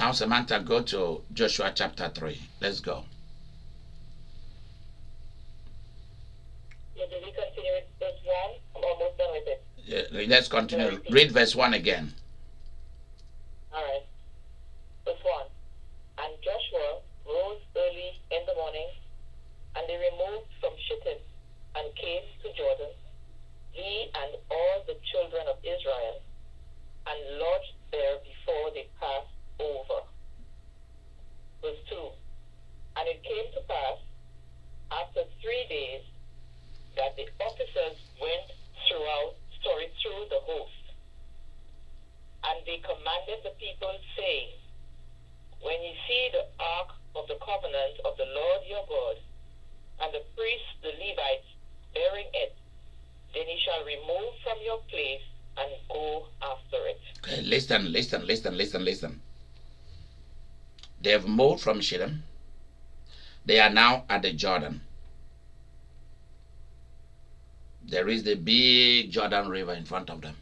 Now, Samantha, go to Joshua chapter 3. Let's go. Yeah, did we continue with verse 1? I'm almost done with it. Yeah, let's continue. Read verse 1 again. All right. Verse 1. And Joshua rose early in the morning, and they removed from Shittim and came to Jordan, he and all the children of Israel, and lodged there before they passed over. Verse 2. And it came to pass, after 3 days, that the officers went through the host, and they commanded the people, saying, when ye see the ark of the covenant of the Lord your God, and the priests, the Levites, bearing it, then ye shall remove from your place and go after it. Okay, listen. They have moved from Shittim. They are now at the Jordan. There is the big Jordan River in front of them.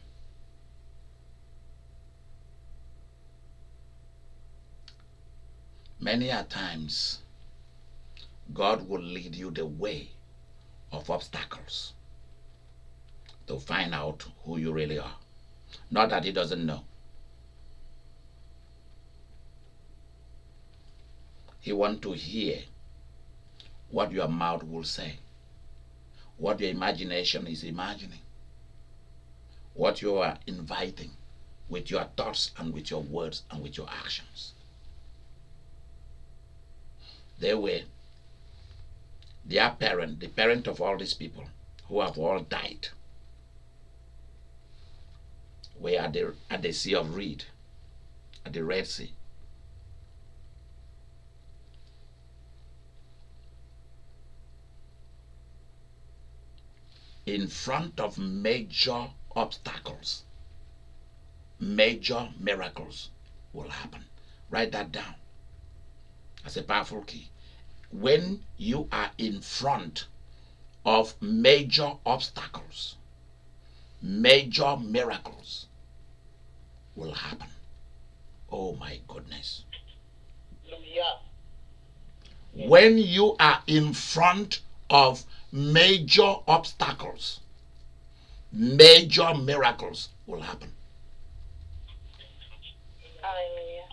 Many a times, God will lead you the way of obstacles to find out who you really are. Not that He doesn't know. He wants to hear what your mouth will say, what your imagination is imagining, what you are inviting with your thoughts and with your words and with your actions. They were their parent, the parent of all these people who have all died, were at the Sea of Reed, at the Red Sea. In front of major obstacles, major miracles will happen. Write that down. That's a powerful key. When you are in front of major obstacles, major miracles will happen. Oh my goodness. Hallelujah. When you are in front of major obstacles, major miracles will happen. Hallelujah.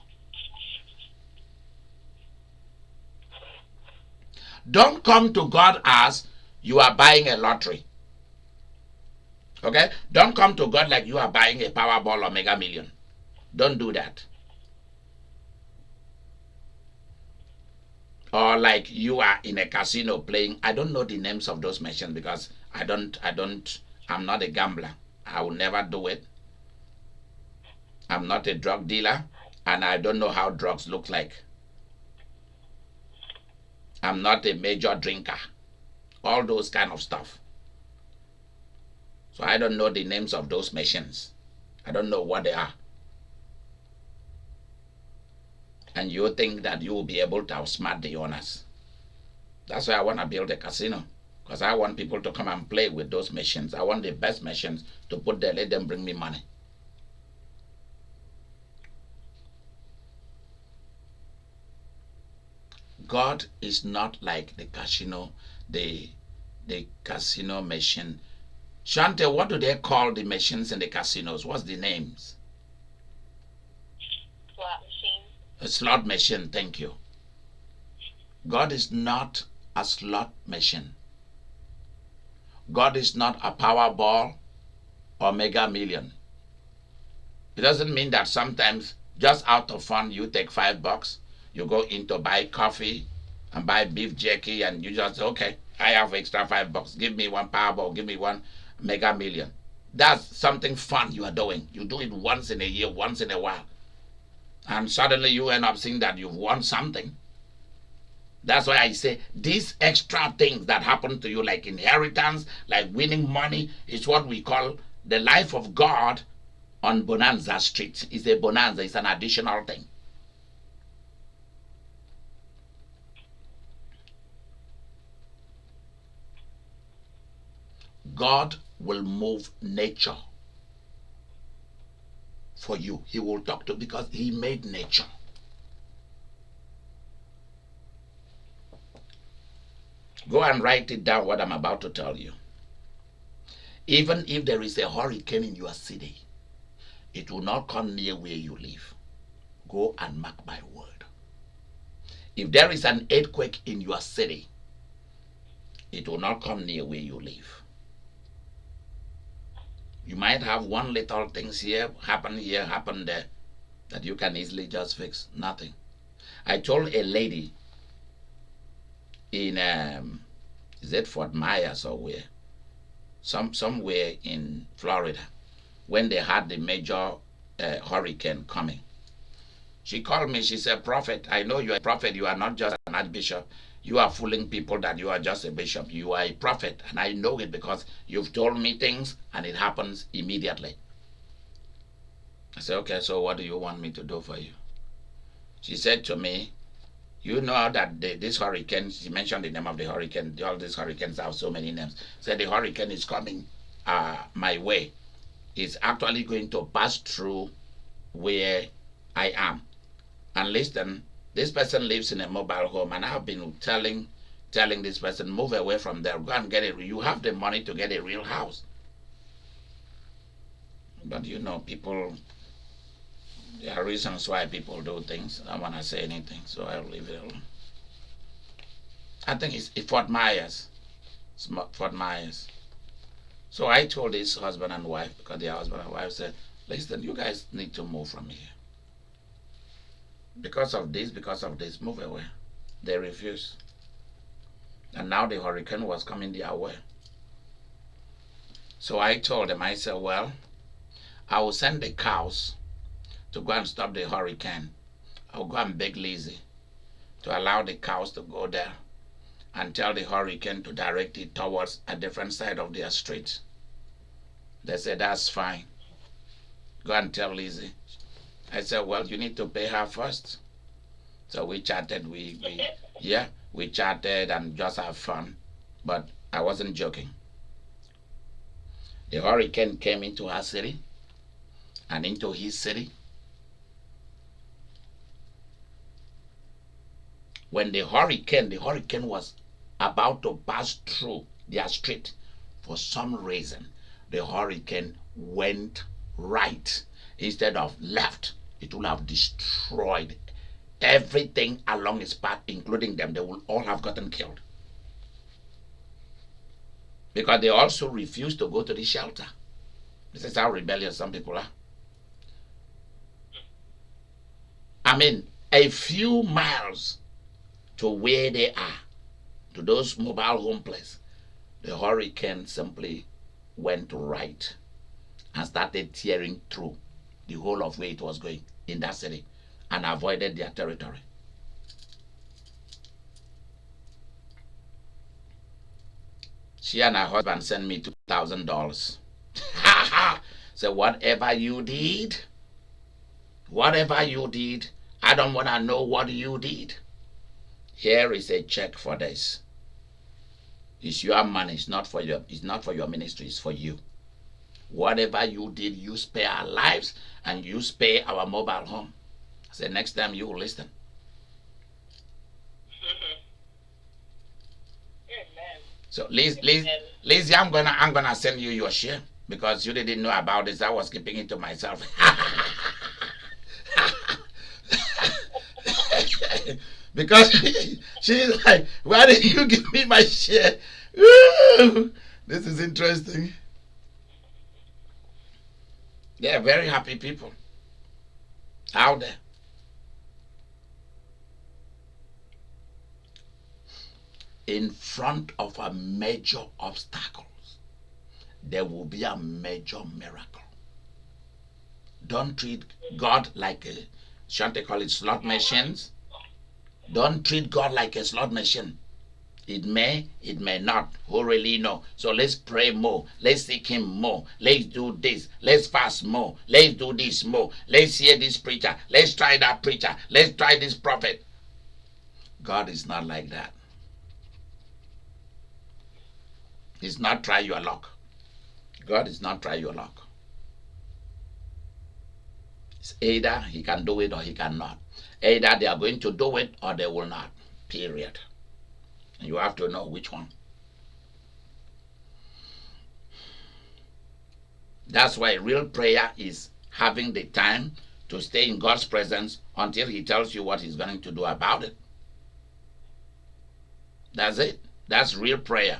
Don't come to God as you are buying a lottery. Okay? Don't come to God like you are buying a Powerball or Mega Million. Don't do that. Or like you are in a casino playing. I don't know the names of those machines because I'm not a gambler. I will never do it. I'm not a drug dealer, and I don't know how drugs look like. I'm not a major drinker. All those kind of stuff. So I don't know the names of those machines. I don't know what they are. And you think that you will be able to outsmart the owners. That's why I want to build a casino. Because I want people to come and play with those machines. I want the best machines to put there, let them bring me money. God is not like the casino, the casino machine. Shante, what do they call the machines in the casinos? What's the names? Slot machine. A slot machine, thank you. God is not a slot machine. God is not a Powerball or Mega Million. It doesn't mean that sometimes just out of fun you take $5, you go in to buy coffee and buy beef jerky, and you just say, okay, I have extra $5. Give me one Powerball, give me one Mega Million. That's something fun you are doing. You do it once in a year, once in a while. And suddenly you end up seeing that you've won something. That's why I say these extra things that happen to you, like inheritance, like winning money, is what we call the life of God on Bonanza Street. It's a bonanza, it's an additional thing. God will move nature for you. He will talk to, because He made nature. Go and write it down what I'm about to tell you. Even if there is a hurricane in your city, it will not come near where you live. Go and mark my word. If there is an earthquake in your city, it will not come near where you live. You might have one little things here, happen there, that you can easily just fix. Nothing. I told a lady in is it Fort Myers or where? Somewhere in Florida, when they had the major hurricane coming. She called me, she said, Prophet, I know you are a prophet, you are not just an archbishop. You are fooling people that you are just a bishop. You are a prophet, and I know it because you've told me things and it happens immediately. I said, okay, so what do you want me to do for you? She said to me, you know that this hurricane, she mentioned the name of the hurricane, all these hurricanes have so many names. Said the hurricane is coming my way. It's actually going to pass through where I am. And listen, this person lives in a mobile home, and I've been telling this person, move away from there, go and get it. You have the money to get a real house. But you know, people, there are reasons why people do things. I don't want to say anything, so I'll leave it alone. I think it's Fort Myers. It's Fort Myers. So I told this husband and wife, because their husband and wife said, listen, you guys need to move from here. Because of this, move away. They refused. And now the hurricane was coming their way. So I told them, I said, well, I will send the cows to go and stop the hurricane. I'll go and beg Lizzie to allow the cows to go there and tell the hurricane to direct it towards a different side of their street. They said, that's fine. Go and tell Lizzie. I said, well, you need to pay her first. So we chatted, we chatted and just have fun. But I wasn't joking. The hurricane came into her city and into his city. When the hurricane was about to pass through their street, for some reason, the hurricane went right instead of left. It would have destroyed everything along its path, including them. They will all have gotten killed. Because they also refused to go to the shelter. This is how rebellious some people are. I mean, a few miles to where they are, to those mobile home places, the hurricane simply went right and started tearing through the whole of where it was going in that city and avoided their territory. She and her husband sent me $2,000. So whatever you did, I don't want to know what you did. Here is a check for this. It's your money. It's not for your ministry. It's for you. Whatever you did, you spare our lives and you spare our mobile home. I said, next time you will listen. So Lizzie, I'm gonna send you your share because you didn't know about this. I was keeping it to myself. Because she's like, why did you give me my share? Ooh, this is interesting. They are very happy people out there. In front of a major obstacles, there will be a major miracle. Don't treat God like a, shan't call it slot machines? Don't treat God like a slot machine. It may not. Who really know? So let's pray more. Let's seek Him more. Let's do this. Let's fast more. Let's do this more. Let's hear this preacher. Let's try that preacher. Let's try this prophet. God is not like that. He's not try your luck. God is not try your luck. It's either He can do it or He cannot. Either they are going to do it or they will not. Period. You have to know which one. That's why real prayer is having the time to stay in God's presence until He tells you what He's going to do about it. That's it. That's real prayer.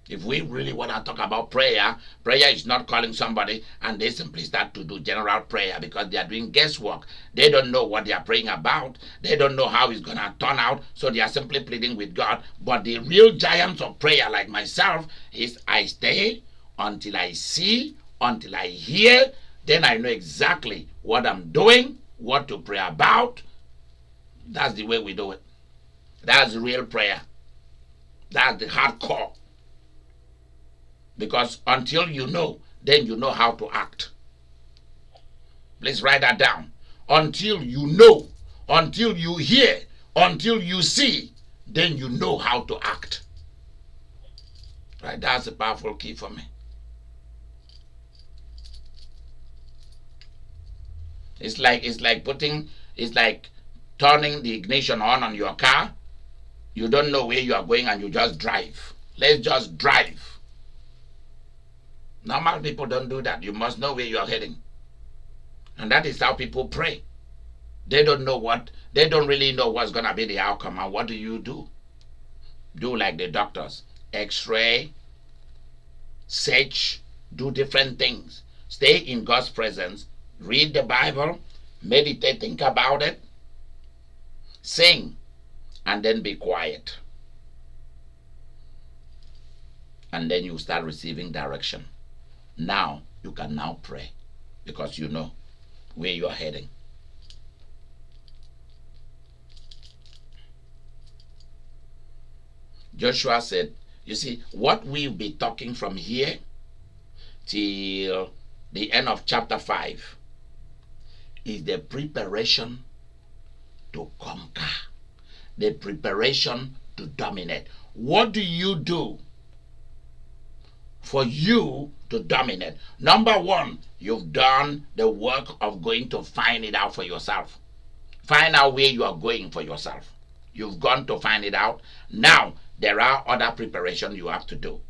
If we really want to talk about prayer, prayer is not calling somebody and they simply start to do general prayer because they are doing guesswork. They don't know what they are praying about. They don't know how it's going to turn out. So they are simply pleading with God. But the real giants of prayer, like myself, is I stay until I see, until I hear. Then I know exactly what I'm doing, what to pray about. That's the way we do it. That's real prayer. That's the hardcore. Because until you know, then you know how to act. Please write that down. Until you know, until you hear, until you see, then you know how to act. Right? That's a powerful key for me. It's like turning the ignition on your car. You don't know where you are going and you just drive. Let's just drive. Normal people don't do that. You must know where you are heading. And that is how people pray. They don't really know what's going to be the outcome. And what do? Do like the doctors. X-ray, search, do different things. Stay in God's presence. Read the Bible. Meditate, think about it. Sing. And then be quiet. And then you start receiving direction. Now, you can now pray because you know where you are heading. Joshua said, you see, what we'll be talking from here till the end of chapter 5 is the preparation to conquer, the preparation to dominate. What do you do for you to dominate? Number one, you've done the work of going to find it out for yourself. Find out where you are going for yourself. You've gone to find it out. Now, there are other preparations you have to do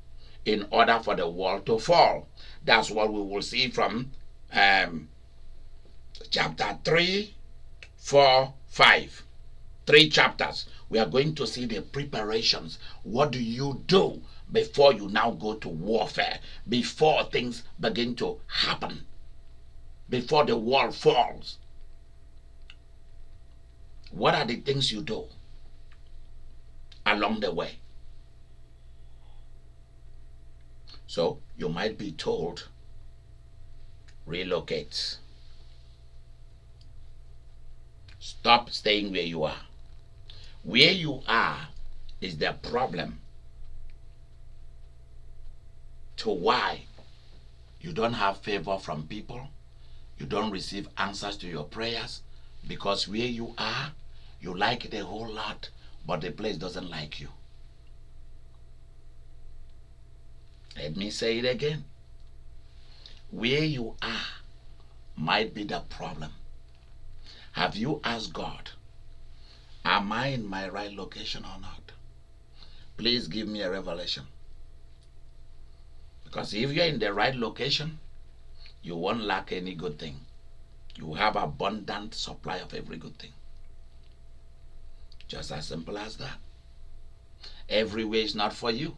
in order for the wall to fall. That's what we will see from chapter 3, 4, 5. 3 chapters. We are going to see the preparations. What do you do before you now go to warfare? Before things begin to happen? Before the wall falls? What are the things you do along the way? So you might be told, relocate. Stop staying where you are. Where you are is the problem to why you don't have favor from people. You don't receive answers to your prayers because where you are, you like it a whole lot, but the place doesn't like you. Let me say it again. Where you are might be the problem. Have you asked God, am I in my right location or not? Please give me a revelation. Because if you're in the right location, you won't lack any good thing. You have abundant supply of every good thing. Just as simple as that. Every way is not for you.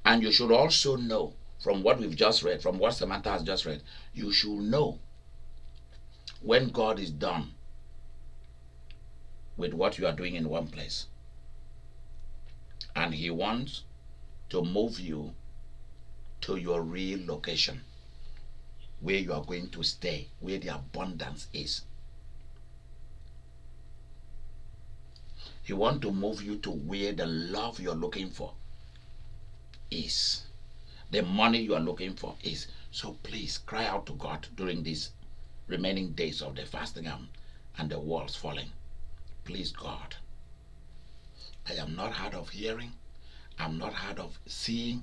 And you should also know from what we've just read, from what Samantha has just read, you should know when God is done with what you are doing in one place and He wants to move you to your real location where you are going to stay, where the abundance is. He wants to move you to where the love you're looking for is, the money you are looking for is. So please cry out to God during these remaining days of the fasting and the walls falling. Please, God, I am not hard of hearing. I'm not hard of seeing.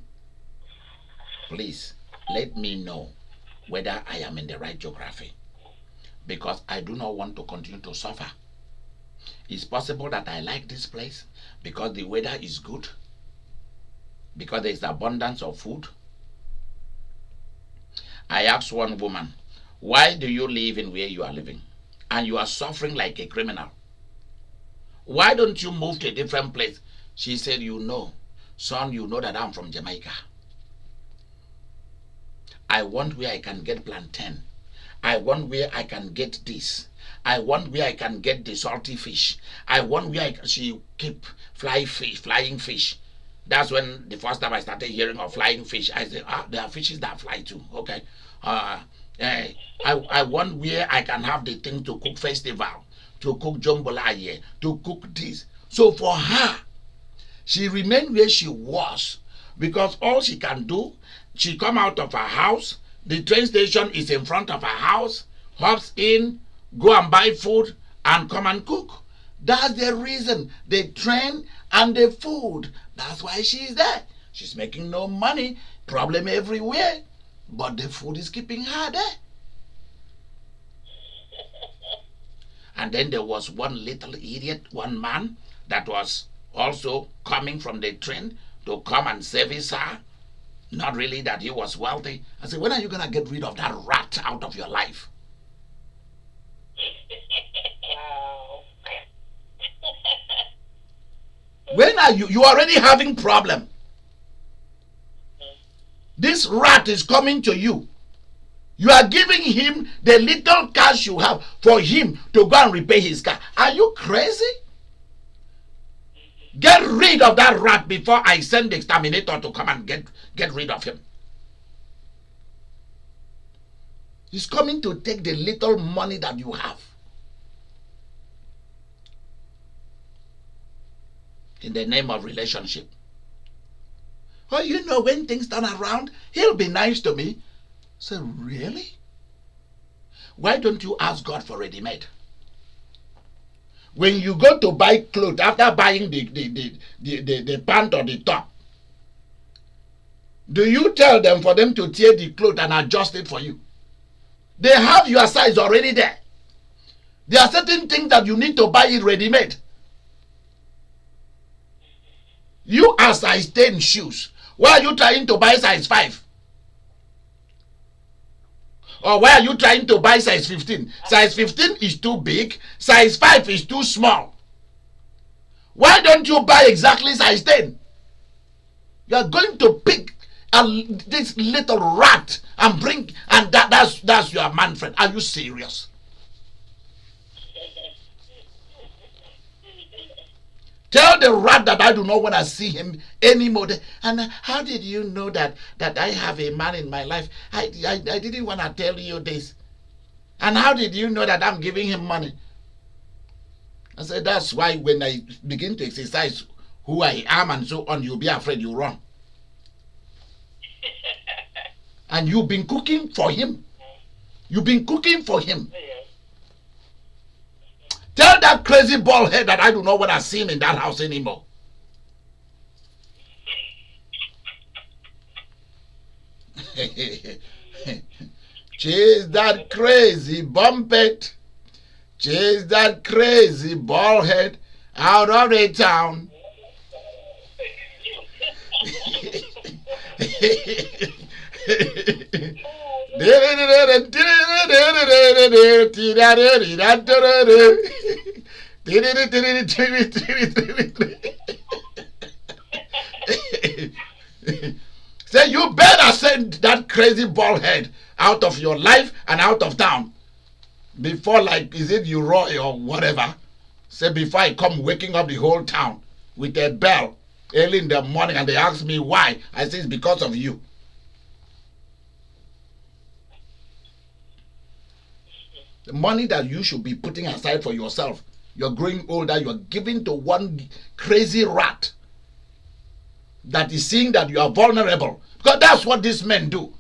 Please let me know whether I am in the right geography, because I do not want to continue to suffer It's possible that I like this place because the weather is good, because there is abundance of food. I asked one woman, why do you live in where you are living? And you are suffering like a criminal. Why don't you move to a different place? She said, son, you know that I'm from Jamaica. I want where I can get plantain. I want where I can get this. I want where I can get the salty fish. I want where she keep flying fish. That's when the first time I started hearing of flying fish. I said, there are fishes that fly too. Okay. I want where I can have the thing to cook festival, to cook jambalaya, to cook this. So for her, she remained where she was because all she can do, she come out of her house, the train station is in front of her house, hops in, go and buy food, and come and cook. That's the reason. The train and the food. That's why she's there. She's making no money, problem everywhere, but the food is keeping her there. And then there was one little idiot, one man that was also coming from the train to come and service her. Not really that he was wealthy. I said, when are you going to get rid of that rat out of your life? When are you already having problem? This rat is coming to you. You are giving him the little cash you have for him to go and repair his car. Are you crazy? Get rid of that rat before I send the exterminator to come and get rid of him. He's coming to take the little money that you have. In the name of relationship. Oh, when things turn around, he'll be nice to me. So really? Why don't you ask God for ready-made? When you go to buy clothes, after buying the pant or the top, do you tell them for them to tear the clothes and adjust it for you? They have your size already there. There are certain things that you need to buy it ready-made. You are size 10 shoes. Why are you trying to buy size 5? Or why are you trying to buy size 15? Size 15 is too big. Size 5 is too small. Why don't you buy exactly size 10? You are going to pick this little rat and bring, and that's your man friend. Are you serious? Tell the rat that I do not want to see him anymore. And how did you know that I have a man in my life? I didn't want to tell you this. And how did you know that I'm giving him money? I said, that's why when I begin to exercise who I am and so on, you'll be afraid you run. And you've been cooking for him. You've been cooking for him. Tell that crazy bald head that I do not want to see him in that house anymore. Chase that crazy bumpet. Chase that crazy bald head out of the town. Say, you better send that crazy bald head out of your life and out of town before, like, is it you Roy or whatever? Say, before I come waking up the whole town with a bell early in the morning and they ask me why. I say, it's because of you. The money that you should be putting aside for yourself, you're growing older, you're giving to one crazy rat that is seeing that you are vulnerable. Because that's what these men do.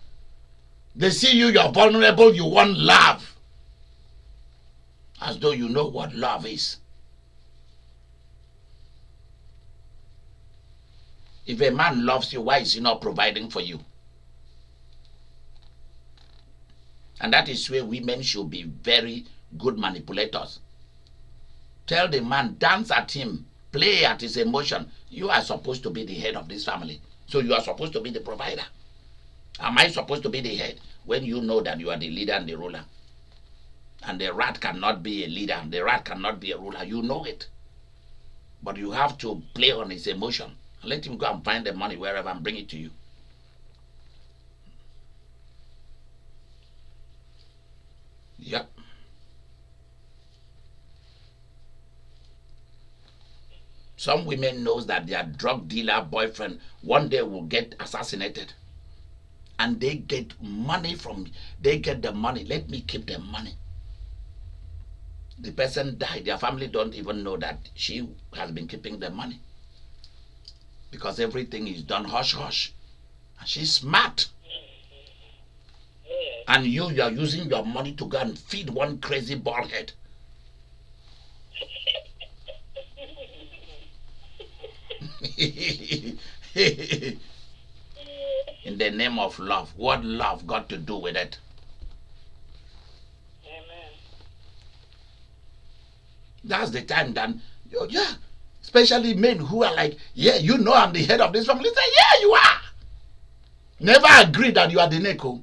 They see you are vulnerable, you want love. As though you know what love is. If a man loves you, why is he not providing for you? And that is where women should be very good manipulators. Tell the man, dance at him, play at his emotion. You are supposed to be the head of this family. So you are supposed to be the provider. Am I supposed to be the head when you know that you are the leader and the ruler? And the rat cannot be a leader. The rat cannot be a ruler. You know it. But you have to play on his emotion. Let him go and find the money wherever and bring it to you. Yep. Some women knows that their drug dealer boyfriend one day will get assassinated. And they get money they get the money. Let me keep the money. The person died. Their family don't even know that she has been keeping the money. Because everything is done hush hush. And she's smart. And you are using your money to go and feed one crazy bald head. In the name of love. What love got to do with it? Amen. That's the time that, yeah, especially men who are like, yeah, you know I'm the head of this family. Say, yeah, you are. Never agree that you are the neck. Oh.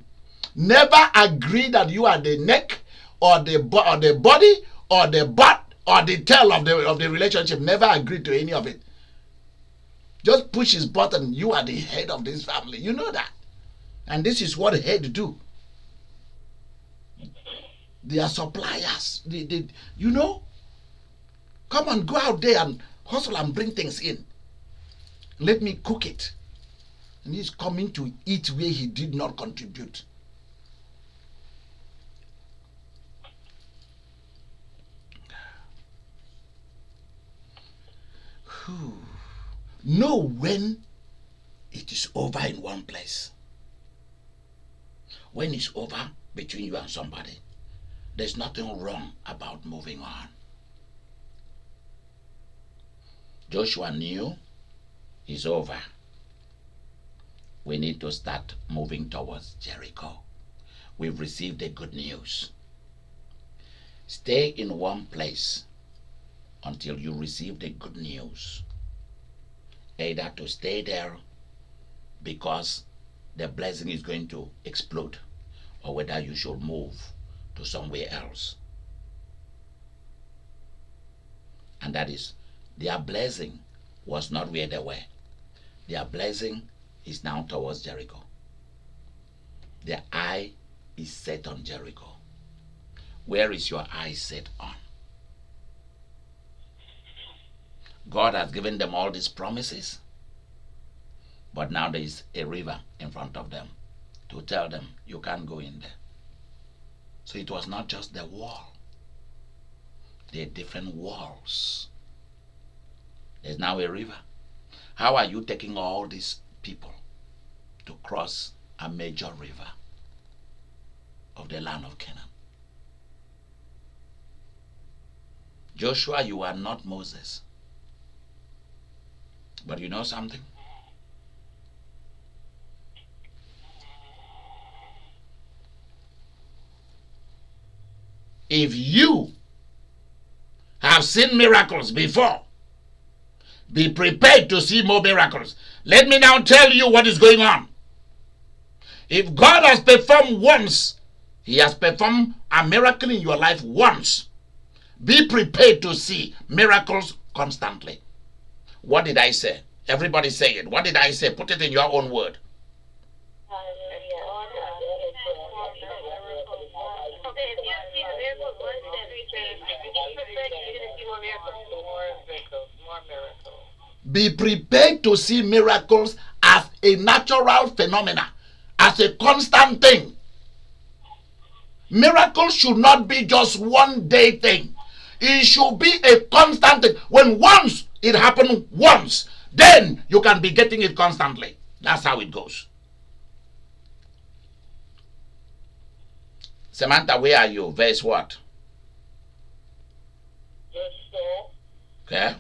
Never agree that you are the neck or the body or the butt or the tail of the relationship. Never agree to any of it. Just push his button. You are the head of this family. You know that. And this is what head do. They are suppliers. You know. Come on, go out there and hustle and bring things in. Let me cook it. And he's coming to eat where he did not contribute. Know when it is over in one place. When it's over between you and somebody, there's nothing wrong about moving on. Joshua knew it's over. We need to start moving towards Jericho. We've received the good news. Stay in one place until you receive the good news. Either to stay there because the blessing is going to explode, or whether you should move to somewhere else. And that is, their blessing was not where they were. Their blessing is now towards Jericho. Their eye is set on Jericho. Where is your eye set on? God has given them all these promises, but now there is a river in front of them to tell them you can't go in there. So it was not just the wall. There are different walls. There's now a river. How are you taking all these people to cross a major river of the land of Canaan? Joshua, you are not Moses. But you know something? If you have seen miracles before, be prepared to see more miracles. Let me now tell you what is going on. If God has performed once, He has performed a miracle in your life once. Be prepared to see miracles constantly. What did I say? Everybody say it. What did I say? Put it in your own word. Be prepared to see miracles as a natural phenomena, as a constant thing. Miracles should not be just one day thing. It should be a constant thing. When once it happened once, then you can be getting it constantly. That's how it goes. Samantha, where are you? Verse what? Okay.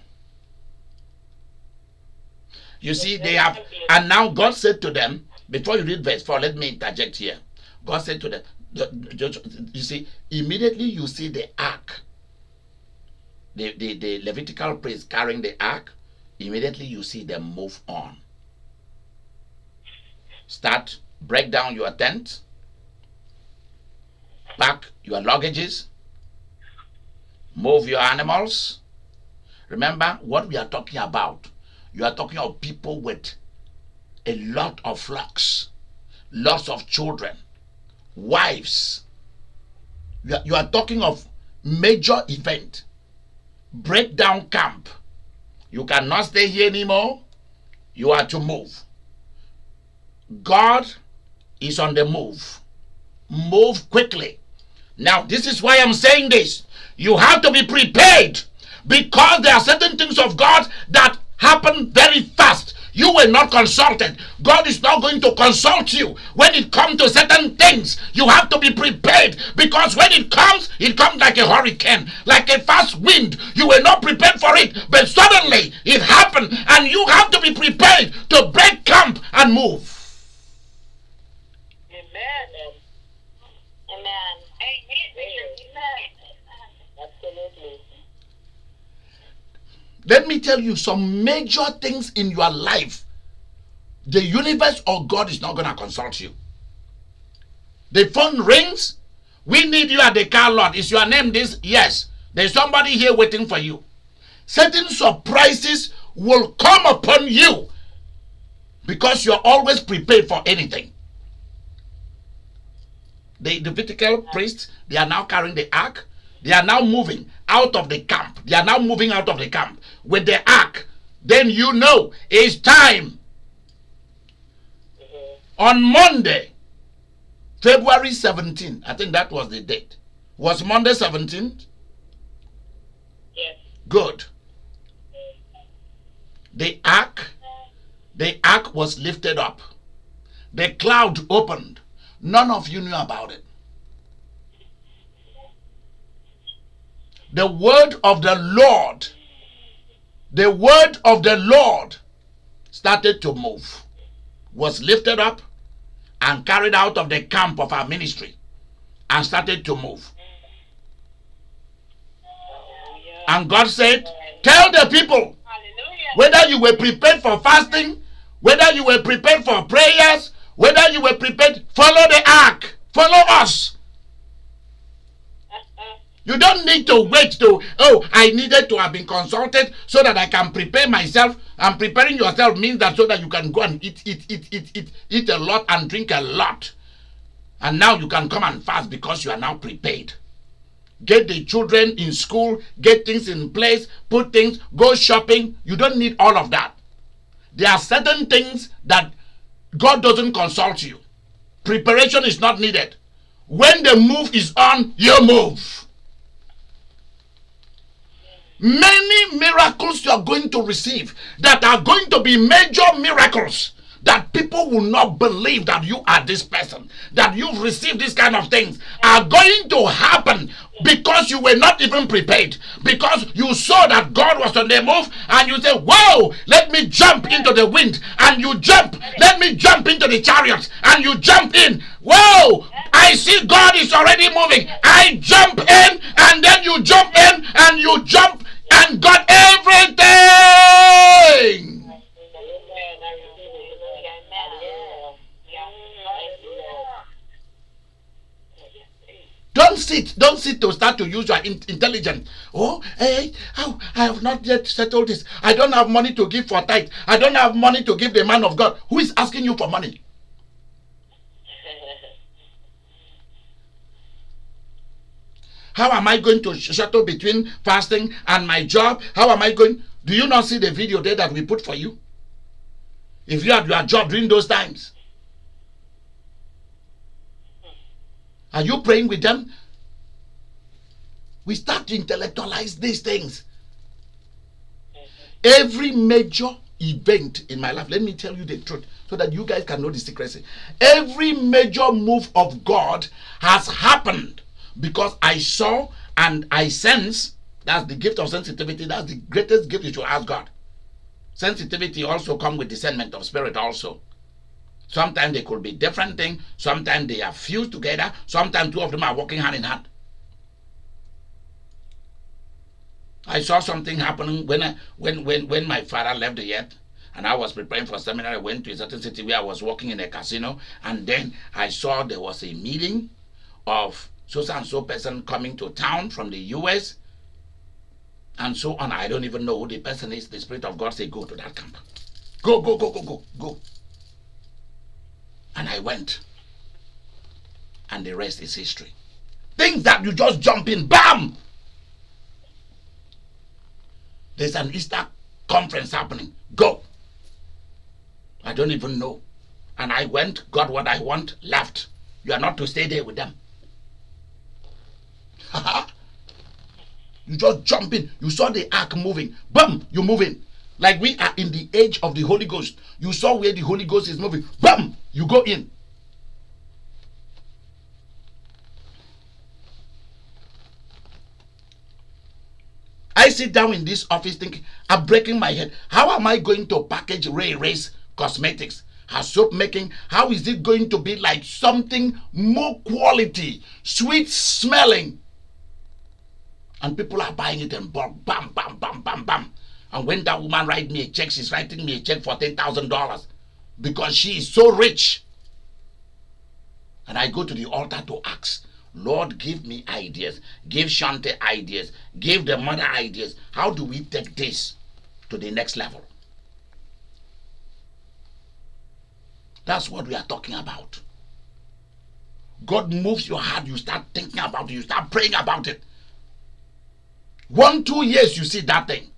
You see, they have, and now God said to them, before you read verse 4, let me interject here. God said to them, you see, immediately you see the ark the Levitical priest carrying the ark, immediately you see them move on. Start, break down your tent, pack your luggages, move your animals. Remember what we are talking about. You are talking of people with a lot of flocks, lots of children, wives. You are talking of major event. Break down camp. You cannot stay here anymore. You are to move. God is on the move. Move quickly. Now, this is why I'm saying this. You have to be prepared, because there are certain things of God that happen very fast. You were not consulted. God is not going to consult you when it comes to certain things. You have to be prepared, because when it comes like a hurricane, like a fast wind. You were not prepared for it, but suddenly it happened, and you have to be prepared to break camp and move. Amen. Amen. Absolutely. Let me tell you some major things in your life. The universe or God is not going to consult you. The phone rings. We need you at the car lot. Is your name this? Yes. There's somebody here waiting for you. Certain surprises will come upon you because you're always prepared for anything. The Levitical priests, they are now carrying the ark. They are now moving out of the camp. They are now moving out of the camp with the ark. Then you know it's time. On Monday, February 17th, I think that was the date. Was Monday 17th? Yes. Good. The ark was lifted up. The cloud opened. None of you knew about it. The word of the Lord started to move, was lifted up and carried out of the camp of our ministry and started to move. And God said, tell the people, whether you were prepared for fasting, whether you were prepared for prayers, whether you were prepared, follow the ark, follow us. You don't need to wait to, I needed to have been consulted so that I can prepare myself. And preparing yourself means that so that you can go and eat a lot and drink a lot. And now you can come and fast because you are now prepared. Get the children in school, get things in place, put things, go shopping. You don't need all of that. There are certain things that God doesn't consult you. Preparation is not needed. When the move is on, you move. Many miracles you are going to receive that are going to be major miracles that people will not believe that you are this person, that you've received these kind of things, are going to happen because you were not even prepared, because you saw that God was on the move and you say, whoa, let me jump into the wind, and you jump. Let me jump into the chariots, and you jump in. Whoa, I see God is already moving. I jump in, and then you jump in, and you jump and got everything. Don't sit to start to use your intelligence. I have not yet settled this. I don't have money to give for tithe. I don't have money to give the man of God. Who is asking you for money? How am I going to shuttle between fasting and my job? How am I going? Do you not see the video there that we put for you? If you had your job during those times, are you praying with them? We start to intellectualize these things. Every major event in my life, let me tell you the truth so that you guys can know the secrecy. Every major move of God has happened because I saw and I sense. That's the gift of sensitivity. That's the greatest gift you should ask God. Sensitivity also comes with discernment of spirit also. Sometimes they could be different things. Sometimes they are fused together. Sometimes two of them are working hand in hand. I saw something happening when my father left the earth. And I was preparing for a seminar. I went to a certain city where I was working in a casino, and then I saw there was a meeting of so and so person coming to town from the US, and so on. I don't even know who the person is. The Spirit of God said, go to that camp. Go, go, go, go, go, go. And I went. And the rest is history. Things that you just jump in, bam! There's an Easter conference happening. Go. I don't even know. And I went, got what I want, left. You are not to stay there with them. You just jump in. You saw the ark moving. Boom, you move in. Like we are in the age of the Holy Ghost. You saw where the Holy Ghost is moving. Boom, you go in. I sit down in this office thinking, I'm breaking my head. How am I going to package Ray Ray's cosmetics, her soap making? How is it going to be like something more quality, sweet smelling? And people are buying it in bulk. Bam, bam, bam, bam, bam. And when that woman writes me a check, she's writing me a check for $10,000 because she is so rich. And I go to the altar to ask, Lord, give me ideas. Give Shante ideas. Give the mother ideas. How do we take this to the next level? That's what we are talking about. God moves your heart. You start thinking about it. You start praying about it. 1-2 years, you see that thing.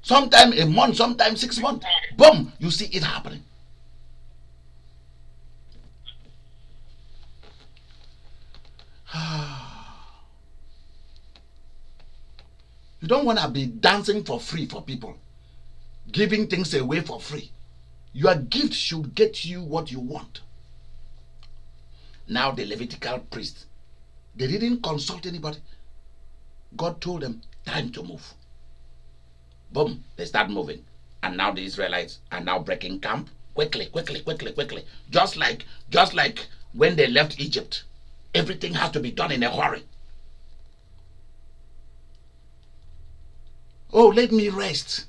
Sometime a month, sometimes 6 months. Boom, you see it happening. You don't want to be dancing for free for people, giving things away for free. Your gift should get you what you want. Now the Levitical priests, they didn't consult anybody. God told them, time to move. Boom, they start moving. And now the Israelites are now breaking camp quickly, quickly, quickly, quickly. Just like when they left Egypt. Everything has to be done in a hurry. Oh, let me rest.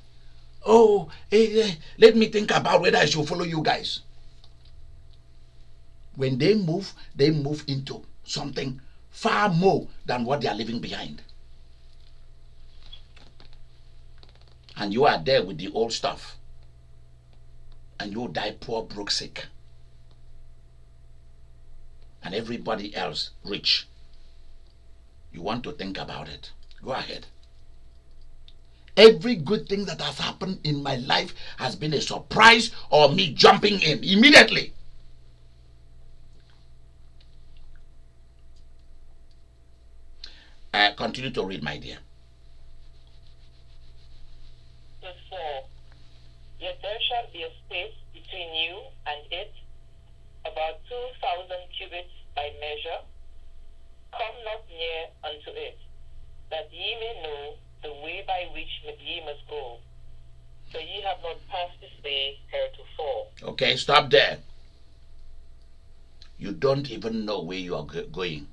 Oh, let me think about whether I should follow you guys. When they move into something far more than what they are leaving behind. And you are there with the old stuff. And you die poor, broke, sick. And everybody else rich. You want to think about it. Go ahead. Every good thing that has happened in my life has been a surprise or me jumping in immediately. Continue to read, my dear. Verse 4. Yet there shall be a space between you and it, about 2,000 cubits by measure. Come not near unto it, that ye may know the way by which ye must go, for ye have not passed this way heretofore. Okay, stop there. You don't even know where you are going,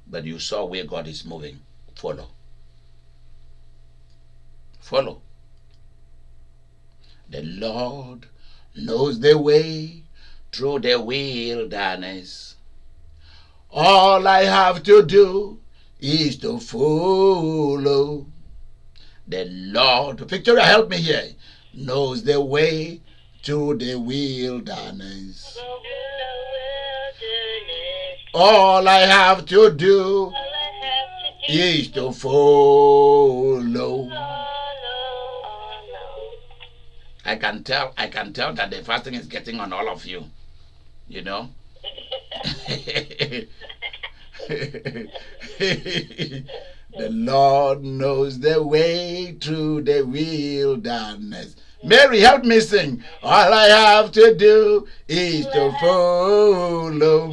but you saw where God is moving. Follow. Follow. The Lord knows the way through the wilderness. All I have to do is to follow. The Lord, Victoria, help me here, knows the way to the wilderness. All I have to do is to follow. I can tell that the fasting is getting on all of you, you know. The Lord knows the way through the wilderness. Mary, help me sing. All I have to do is to follow.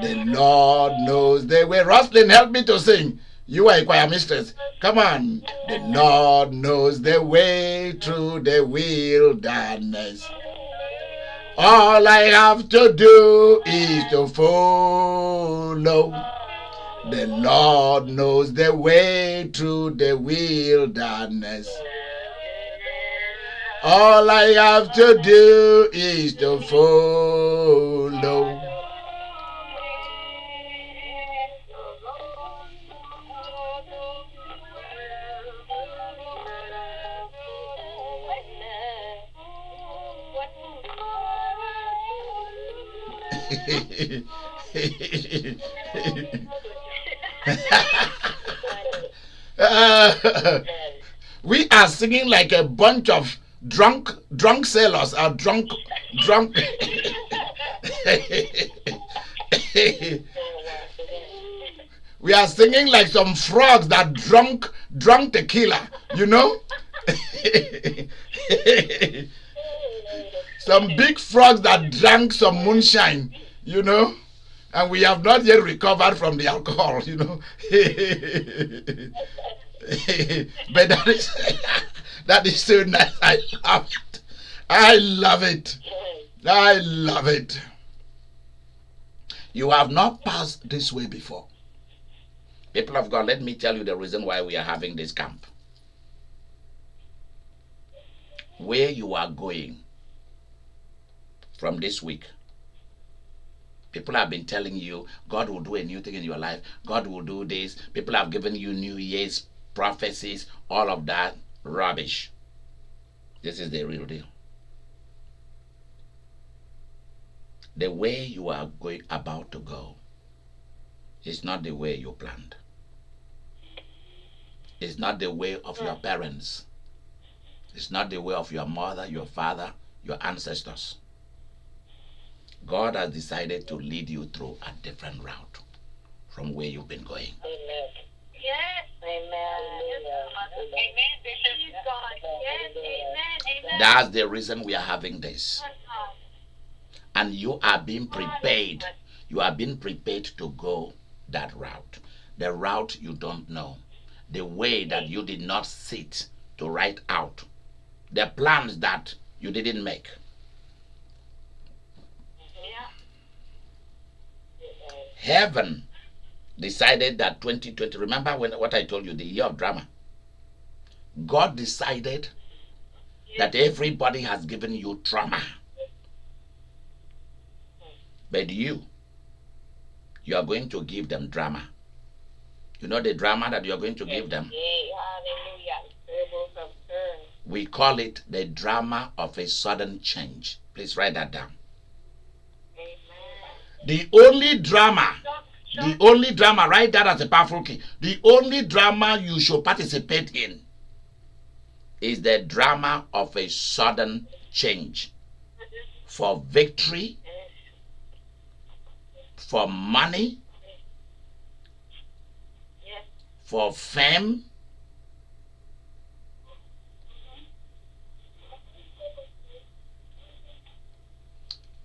The Lord knows the way. Roslyn, help me to sing. You are a choir mistress. Come on. The Lord knows the way through the wilderness. All I have to do is to follow. The Lord knows the way through the wilderness. All I have to do is to follow. We are singing like a bunch of drunk sailors or drunk. We are singing like some frogs that drunk tequila, you know. Some big frogs that drank some moonshine, you know, and we have not yet recovered from the alcohol, you know. But that is so nice. I love it. I love it. I love it. You have not passed this way before. People of God, let me tell you the reason why we are having this camp. Where you are going from this week, people have been telling you God will do a new thing in your life. God will do this. People have given you New Year's prophecies, all of that rubbish. This is the real deal. The way you are about to go is not the way you planned. It's not the way of your parents. It's not the way of your mother, your father, your ancestors. God has decided to lead you through a different route from where you've been going. Amen. Yes. Amen. Amen. Praise God. Yes. Amen. That's the reason we are having this. And you are being prepared. You are being prepared to go that route. The route you don't know. The way that you did not sit to write out. The plans that you didn't make. Heaven decided that 2020, remember what I told you, the year of drama. God decided that everybody has given you trauma. But you are going to give them drama. You know the drama that you are going to give them? We call it the drama of a sudden change. Please write that down. The only drama, write that as a powerful key. The only drama you should participate in is the drama of a sudden change. For victory, for money, for fame,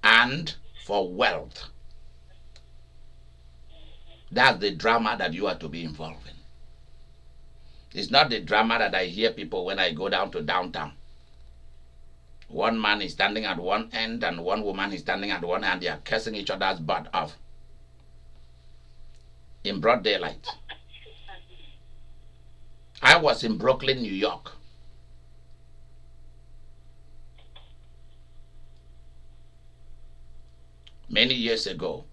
and for wealth. That's the drama that you are to be involved in. It's not the drama that I hear people when I go down to downtown. One man is standing at one end and one woman is standing at one end. They are cursing each other's butt off in broad daylight. I was in Brooklyn, New York. Many years ago.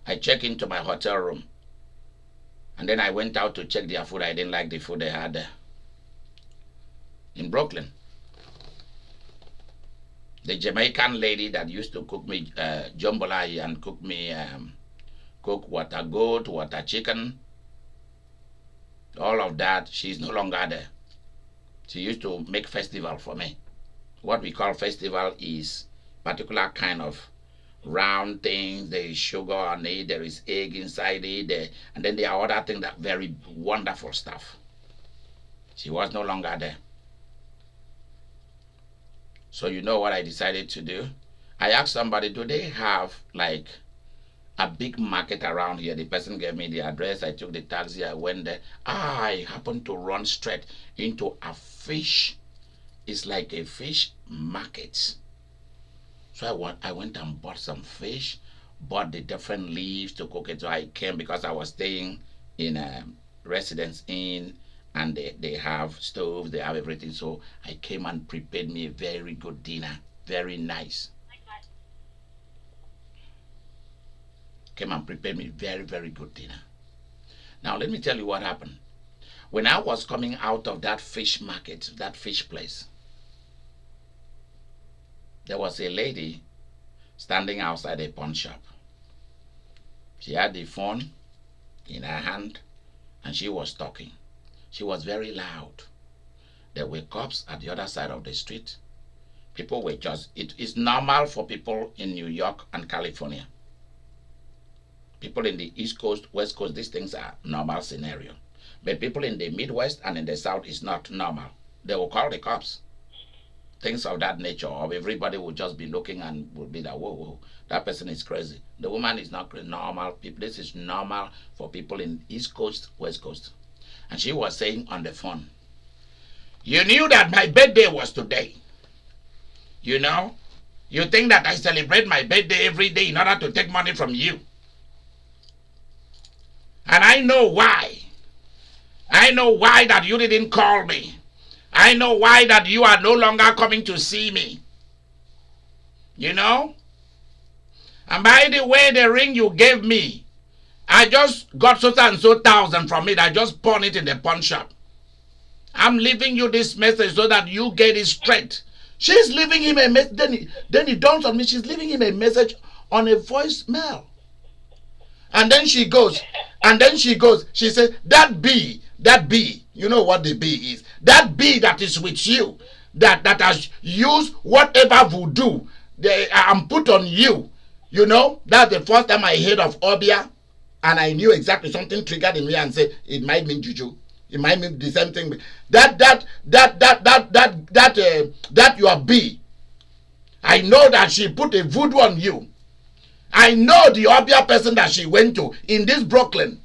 I checked into my hotel room. And then I went out to check their food. I didn't like the food they had there. In Brooklyn. The Jamaican lady that used to cook me jambalaya and cook me cook water goat, water chicken, all of that, she's no longer there. She used to make festival for me. What we call festival is particular kind of round things. There is sugar on it, there is egg inside it, and then there are other things that very wonderful stuff. She was no longer there. So you know what I decided to do? I asked somebody, do they have like a big market around here? The person gave me the address. I took the taxi. I went there. I happened to run straight into a fish. It's like a fish market. So I went and bought some fish, bought the different leaves to cook it. So I came because I was staying in a residence inn, and they have stoves, they have everything. So I came and prepared me a very good dinner, very nice. Came and prepared me very, very good dinner. Now let me tell you what happened. When I was coming out of that fish market, that fish place, there was a lady standing outside a pawn shop. She had the phone in her hand and she was talking. She was very loud. There were cops at the other side of the street. People were just, it is normal for people in New York and California. People in the East Coast, West Coast, these things are normal scenario. But people in the Midwest and in the South is not normal. They will call the cops. Things of that nature, or everybody will just be looking and will be like, whoa, whoa, that person is crazy. The woman is not normal. People, this is normal for people in East Coast, West Coast. And she was saying on the phone, you knew that my birthday was today. You know, you think that I celebrate my birthday every day in order to take money from you. And I know why. I know why that you didn't call me. I know why that you are no longer coming to see me. You know? And by the way, the ring you gave me, I just got so and so thousand from it. I just pawned it in the pawn shop. I'm leaving you this message so that you get it straight. She's leaving him a message. Then it dawns on me. She's leaving him a message on a voicemail. And then she goes. She says, that bee, you know what the bee is. That bee that is with you, that has used whatever voodoo I'm put on you. You know, that's the first time I heard of Obia. And I knew exactly something triggered in me and said, it might mean juju. It might mean the same thing. That your bee. I know that she put a voodoo on you. I know the Obia person that she went to in this Brooklyn.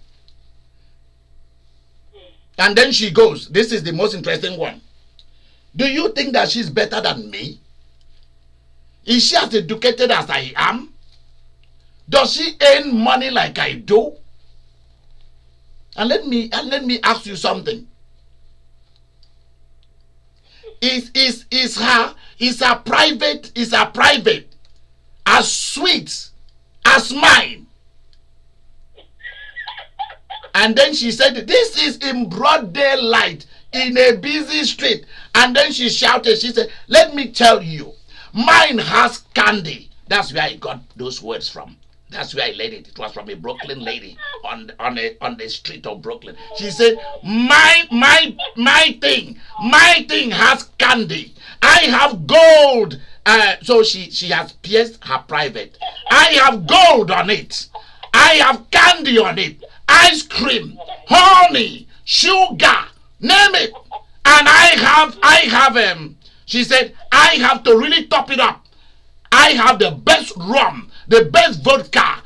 And then she goes, this is the most interesting one. Do you think that she's better than me? Is she as educated as I am? Does she earn money like I do? And let me ask you something. Is her private as sweet as mine? And then she said, this is in broad daylight in a busy street. And then she shouted, she said, let me tell you, mine has candy. That's where I got those words from. That's where I learned it. It was from a Brooklyn lady on the street of Brooklyn. She said, my thing has candy. I have gold. So she has pierced her private. I have gold on it. I have candy on it. Ice cream, honey, sugar, name it. And I have she said, I have to really top it up. I have the best rum, the best vodka.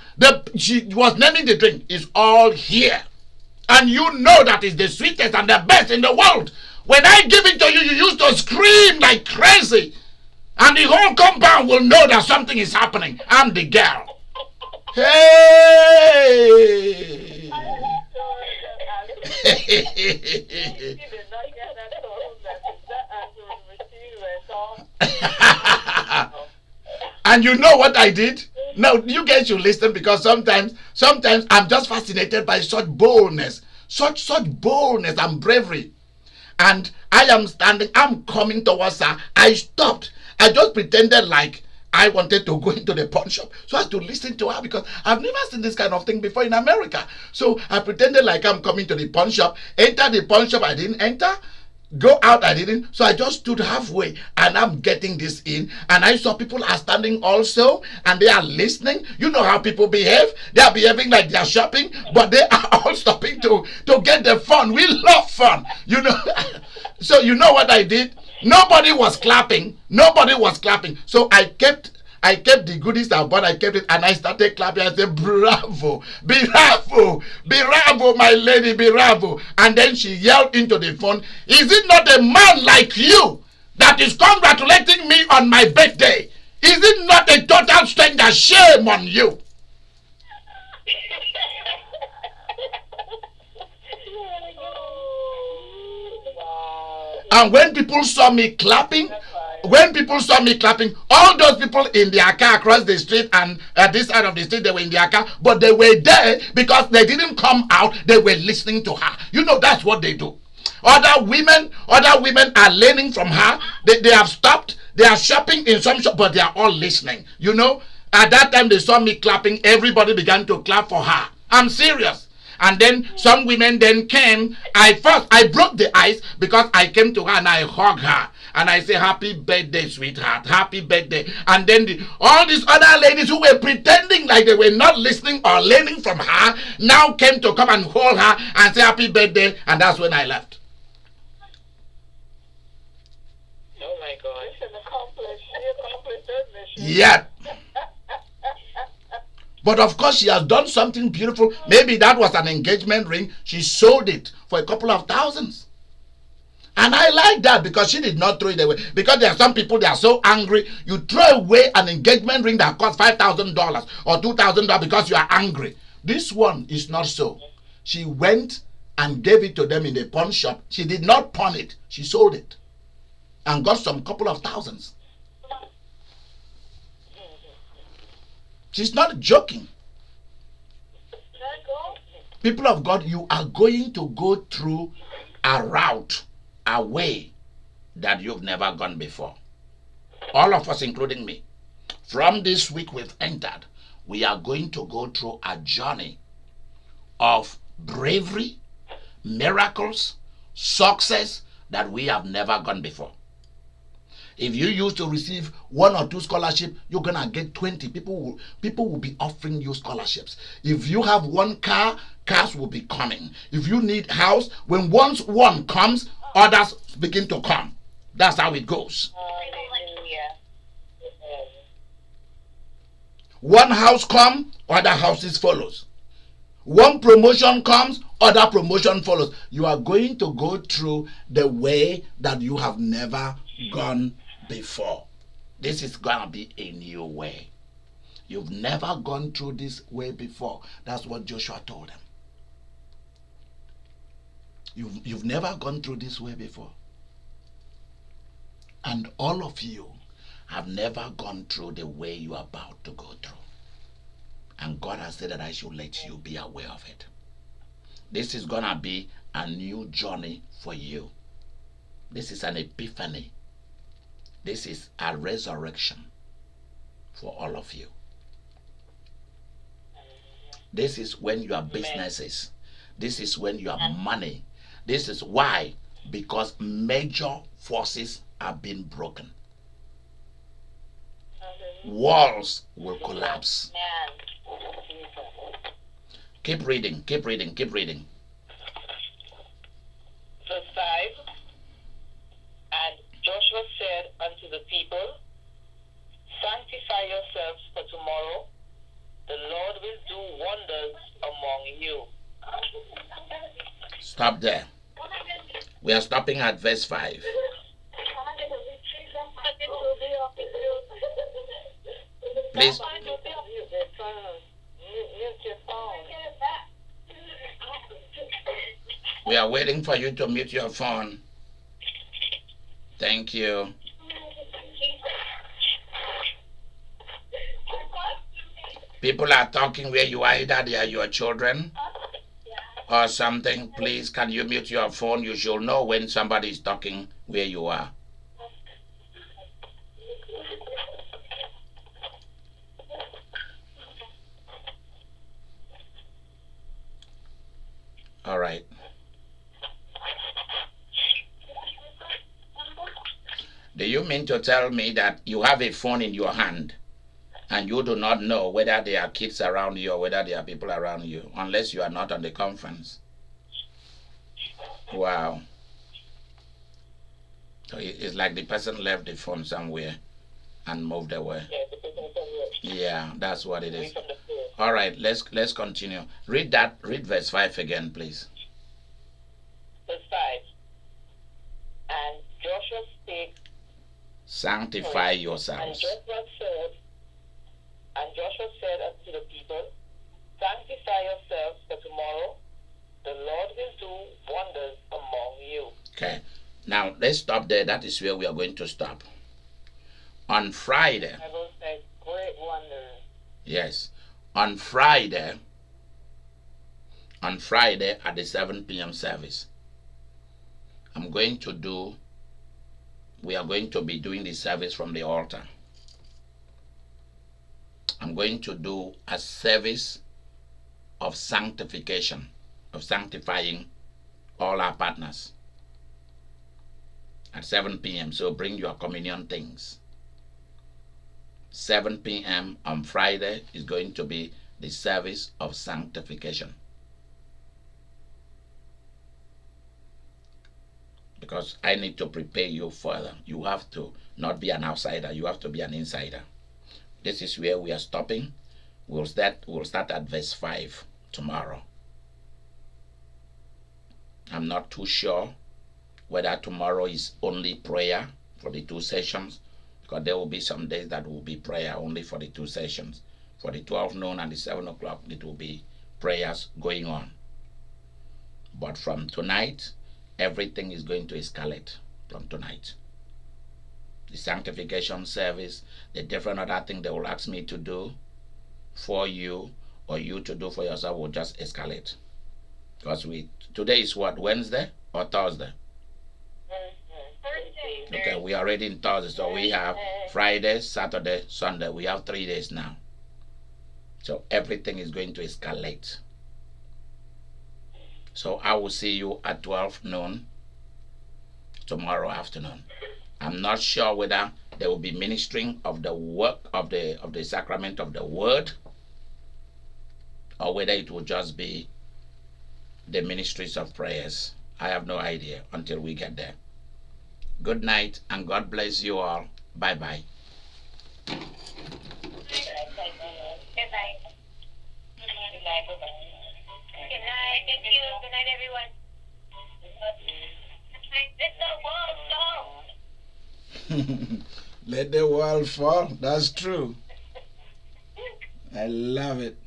She was naming the drink. Is all here. And you know that is the sweetest and the best in the world. When I give it to you, you used to scream like crazy. And the whole compound will know that something is happening. I'm the girl. Hey! And you know what I did? Now you guys should listen, because sometimes I'm just fascinated by such boldness, such boldness and bravery. And I am standing, I'm coming towards her. I stopped. I just pretended like I wanted to go into the pawn shop so as to listen to her, because I've never seen this kind of thing before in America. So I pretended like I'm coming to the pawn shop. Enter the pawn shop, I didn't enter. Go out, I didn't. So I just stood halfway and I'm getting this in. And I saw people are standing also and they are listening. You know how people behave. They are behaving like they are shopping, but they are all stopping to get the fun. We love fun, you know. So you know what I did? Nobody was clapping. So I kept the goodies I bought. I kept it and I started clapping. I said, bravo, bravo, bravo, my lady, bravo. And then she yelled into the phone, is it not a man like you that is congratulating me on my birthday? Is it not a total stranger? Shame on you. And when people saw me clapping, all those people in their car across the street and at this side of the street, they were in their car, but they were there because they didn't come out. They were listening to her. You know, that's what they do. Other women are learning from her. They have stopped. They are shopping in some shop, but they are all listening. You know, at that time they saw me clapping. Everybody began to clap for her. I'm serious. And then some women then came. I broke the ice because I came to her and I hugged her. And I say, happy birthday, sweetheart. Happy birthday. And then all these other ladies who were pretending like they were not listening or learning from her now came to come and hold her and say happy birthday. And that's when I left. Oh my God. She accomplished her mission. Yeah. But of course, she has done something beautiful. Maybe that was an engagement ring. She sold it for a couple of thousands. And I like that because she did not throw it away. Because there are some people, they are so angry. You throw away an engagement ring that costs $5,000 or $2,000 because you are angry. This one is not so. She went and gave it to them in the pawn shop. She did not pawn it. She sold it. And got some couple of thousands. She's not joking. People of God, you are going to go through a route, a way that you've never gone before. All of us, including me. From this week we've entered, we are going to go through a journey of bravery, miracles, success that we have never gone before. If you used to receive 1 or 2 scholarships, you're gonna get 20. People will be offering you scholarships. If you have 1 car, cars will be coming. If you need house, when once one comes, others begin to come. That's how it goes. One house comes, other houses follows. One promotion comes, other promotion follows. You are going to go through the way that you have never gone before. This is gonna be a new way. You've never gone through this way before. That's what Joshua told them. You've never gone through this way before. And all of you have never gone through the way you are about to go through. And God has said that I should let you be aware of it. This is gonna be a new journey for you. This is an epiphany. This is a resurrection for all of you. This is when your businesses, this is when your money, this is why, because major forces have been broken. Walls will collapse. Keep reading, keep reading, keep reading. Verse 5. And Joshua said unto the people, sanctify yourselves for tomorrow. The Lord will do wonders among you. Stop there. We are stopping at verse 5. Please. We are waiting for you to mute your phone. Thank you. People are talking where you are, either they are your children or something. Please, can you mute your phone? You should know when somebody is talking where you are. All right. Do you mean to tell me that you have a phone in your hand and you do not know whether there are kids around you or whether there are people around you, unless you are not on the conference? Wow. So it's like the person left the phone somewhere and moved away. Yeah, that's what it is. All right, let's continue. Read verse 5 again, please. Verse 5. And Joshua spake, sanctify yourselves. And Joshua said unto the people, sanctify yourselves for tomorrow. The Lord will do wonders among you. Okay. Now let's stop there. That is where we are going to stop. On Friday. I will say great wonders. Yes. On Friday at the 7 p.m. service, we are going to be doing the service from the altar. I'm going to do a service of sanctification, of sanctifying all our partners at 7 p.m. So bring your communion things. 7 p.m. on Friday is going to be the service of sanctification. Because I need to prepare you further. You have to not be an outsider, you have to be an insider. This is where we are stopping. We'll start at verse 5 tomorrow. I'm not too sure whether tomorrow is only prayer for the 2 sessions, because there will be some days that will be prayer only for the 2 sessions. For the 12 noon and the 7 o'clock, it will be prayers going on. But from tonight, everything is going to escalate from tonight. The sanctification service, the different other things they will ask me to do for you or you to do for yourself will just escalate. Because today is what, Wednesday or Thursday? Thursday. Okay, we are already in Thursday, so we have Friday, Saturday, Sunday. We have 3 days now. So everything is going to escalate. So I will see you at 12 noon tomorrow afternoon. I'm not sure whether there will be ministering of the work of the sacrament of the word, or whether it will just be the ministries of prayers. I have no idea until we get there. Good night and God bless you all. Bye bye. Good night. Good night. Good night. Thank you. Good night, everyone. Let the world go. Let the world fall. That's true. I love it.